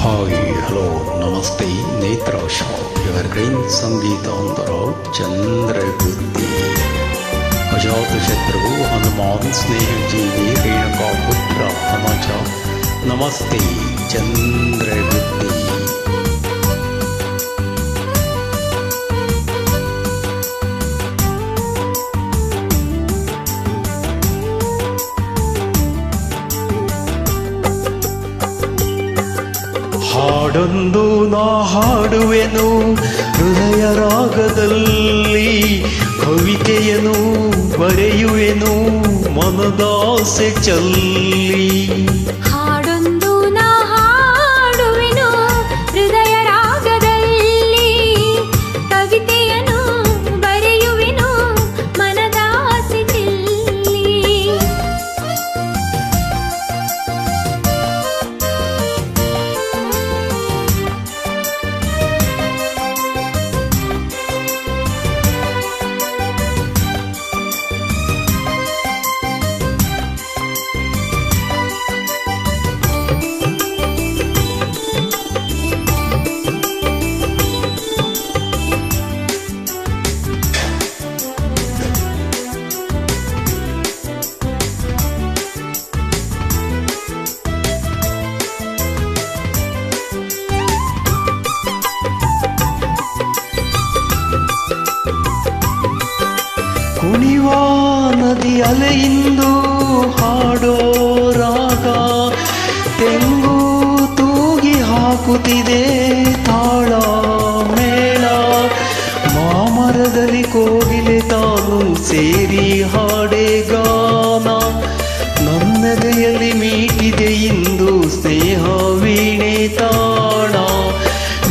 Hi hello ನಮಸ್ತೆ ನೇತ್ರ show evergreen ಸಂಗೀತ ಅಂತರ ಚಂದ್ರಗುತ್ತಿ ಅಜಾತಶತ್ರು ಹನುಮಾನ್ ಸ್ನೇಹಜೀವಿ ರೇಣುಕಾ ಪುತ್ರ ಹಮಚ ನಮಸ್ತೆ ಚಂದ್ರಗುತ್ತಿ. ಹಾಡೊಂದು ನಾ ಹಾಡುವೆನು ಹೃದಯ ರಾಗದಲ್ಲಿ, ಕವಿತೆಯನ್ನು ಬರೆಯುವೆನು ಮನದಾಸೆ ಚಲ್ಲಿ. ಹಾಡೊಂದು ನಾ ಹಾಡುವೆನು ಹೃದಯ ರಾಗದಲ್ಲಿ, ಕವಿತೆಯನ್ನು ಬರೆಯುವೆನು ಮನದಾಸೆ ಚೆಲ್ಲಿ. ಕುಣಿವ ನದಿ ಅಲೆಯಿಂದು ಹಾಡೋ ರಾಗ, ತೆಂಗು ತೂಗಿ ಹಾಕುತ್ತಿದೆ ತಾಳ ಮೇಳ. ಮಾಮರದಲ್ಲಿ ಕೋಗಿಲೆ ತಾನು ಸೇರಿ ಹಾಡೆ ಗಾನ, ನನ್ನೆದೆಯಲ್ಲಿ ಮೀಟಿದೆ ಇಂದು ಸ್ನೇಹ ವೀಣೆ ತಾಣ.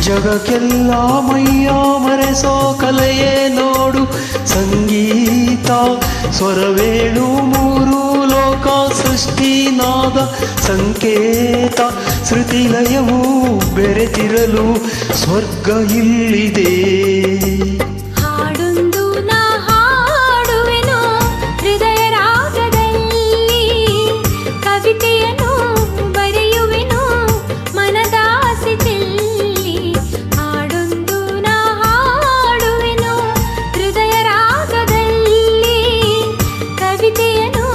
ಜಗಕ್ಕೆಲ್ಲ ಮೈಯ ಮರೆಸೋ ಕಲೆಯೇ ನೋಡು ಸಂಗೀತ, ಸ್ವರವೇಳು ಮೂರು ಲೋಕ ಸೃಷ್ಟಿನಾದ ಸಂಕೇತ. ಶ್ರುತಿಲಯವು ಬೆರೆತಿರಲು ಸ್ವರ್ಗ ಇಲ್ಲಿದೆ. ಹಾಡೊಂದು ನಾ ಹಾಡುವೆನು ಹೃದಯ ರಾಗದಲ್ಲಿ, ಕವಿತೆಯನ್ನು ಬರೆಯುವೆನು ಮನದಾಸೆ ಚೆಲ್ಲಿ. ಹಾಡೊಂದು ನಾ ಹಾಡುವೆನು ಹೃದಯ ರಾಗದಲ್ಲಿ, ಕವಿತೆಯನ್ನು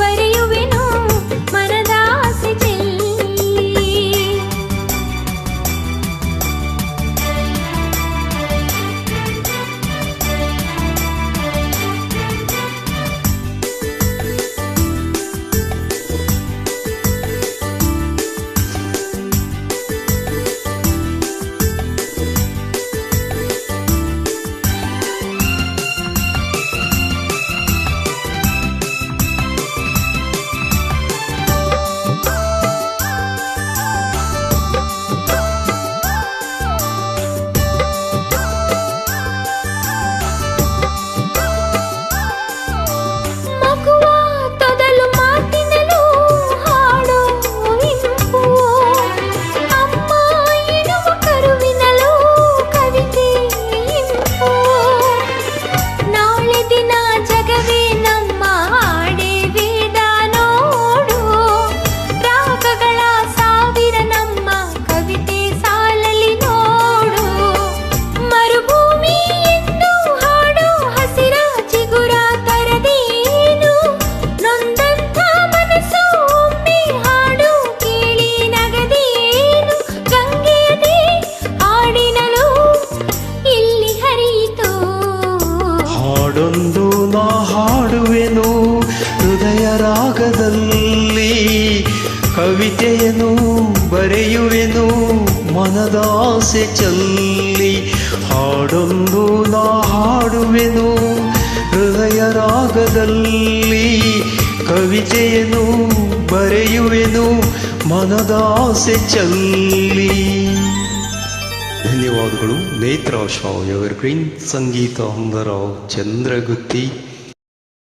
ಬರೆಯುವೆನು ಮನದಾಸೆ ಚೆಲ್ಲಿ. ಹಾಡೊಂದು ನಾ ಹಾಡುವೆನು ಹೃದಯ ರಾಗದಲ್ಲಿ, ಕವಿತೆಯನ್ನು ಬರೆಯುವೆನು ಮನದಾಸೆ ಚಲ್ಲಿ. ಹಾಡೊಂದು ನಾ ಹಾಡುವೆನು ಹೃದಯ ರಾಗದಲ್ಲಿ, ಕವಿತೆಯನ್ನು ಬರೆಯುವೆನು ಮನದಾಸೆ ಚಲ್ಲಿ. ಧನ್ಯವಾದಗಳು. ನೇತ್ರ ಶೋ ಎವರ್ಗ್ರೀನ್ ಸಂಗೀತ ಅಂದರ ಚಂದ್ರಗುತ್ತಿ.